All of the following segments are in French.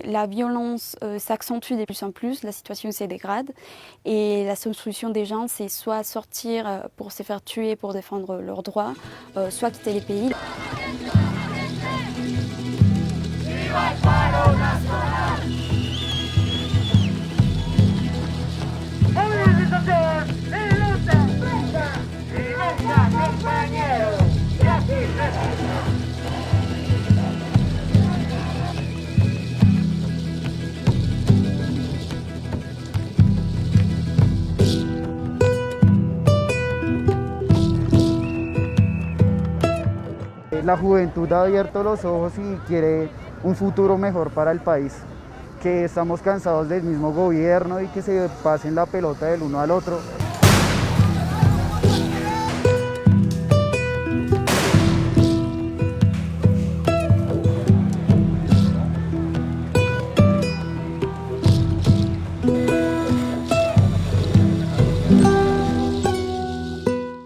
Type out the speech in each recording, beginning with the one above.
la violence s'accentue de plus en plus, la situation se dégrade et la seule solution des gens c'est soit sortir pour se faire tuer pour défendre leurs droits, soit quitter les pays. La juventud ha abierto los ojos y quiere un futuro mejor para el país, que estamos cansados del mismo gobierno y que se pasen la pelota del uno al otro.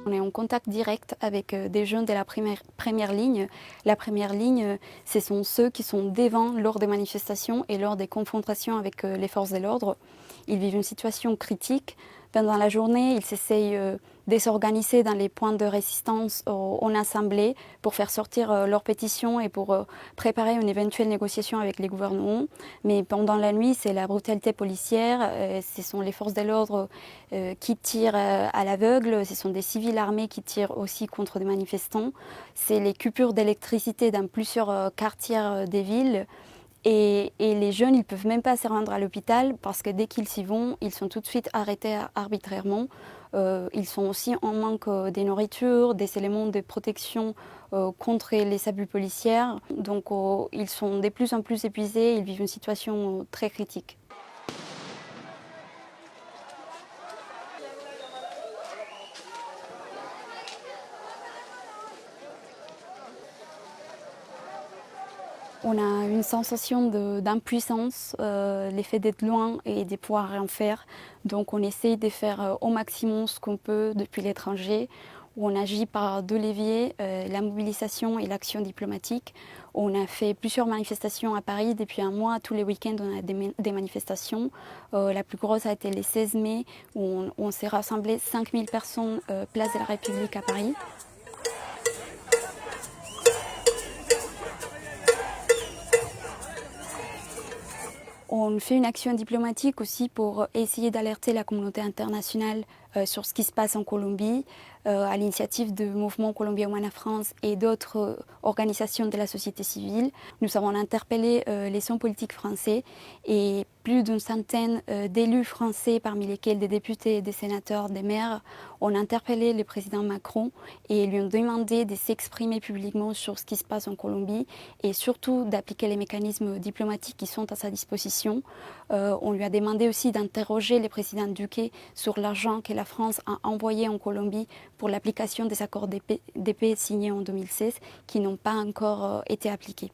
On est en contact direct avec des jeunes de la première ligne. La première ligne, ce sont ceux qui sont devant lors des manifestations et lors des confrontations avec les forces de l'ordre. Ils vivent une situation critique. Pendant la journée, ils essayent de s'organiser dans les points de résistance en assemblée pour faire sortir leurs pétitions et pour préparer une éventuelle négociation avec les gouvernements. Mais pendant la nuit, c'est la brutalité policière, ce sont les forces de l'ordre qui tirent à l'aveugle, ce sont des civils armés qui tirent aussi contre des manifestants. C'est les coupures d'électricité dans plusieurs quartiers des villes. Et les jeunes, ils ne peuvent même pas se rendre à l'hôpital parce que dès qu'ils y vont, ils sont tout de suite arrêtés arbitrairement. Ils sont aussi en manque de nourriture, des éléments de protection contre les abus policiers. Donc ils sont de plus en plus épuisés, ils vivent une situation très critique. On a une sensation d'impuissance, l'effet d'être loin et de pouvoir rien faire. Donc on essaye de faire au maximum ce qu'on peut depuis l'étranger, où on agit par deux leviers, la mobilisation et l'action diplomatique. On a fait plusieurs manifestations à Paris depuis un mois. Tous les week-ends, on a des manifestations. La plus grosse a été le 16 mai, où on s'est rassemblé 5000 personnes place de la République à Paris. On fait une action diplomatique aussi pour essayer d'alerter la communauté internationale sur ce qui se passe en Colombie, à l'initiative du mouvement Colombia Humana France et d'autres organisations de la société civile. Nous avons interpellé les hommes politiques français et plus d'une centaine d'élus français, parmi lesquels des députés, des sénateurs, des maires, ont interpellé le président Macron et lui ont demandé de s'exprimer publiquement sur ce qui se passe en Colombie et surtout d'appliquer les mécanismes diplomatiques qui sont à sa disposition. On lui a demandé aussi d'interroger le président Duque sur l'argent que la France a envoyé en Colombie pour l'application des accords de paix signés en 2016 qui n'ont pas encore été appliqués.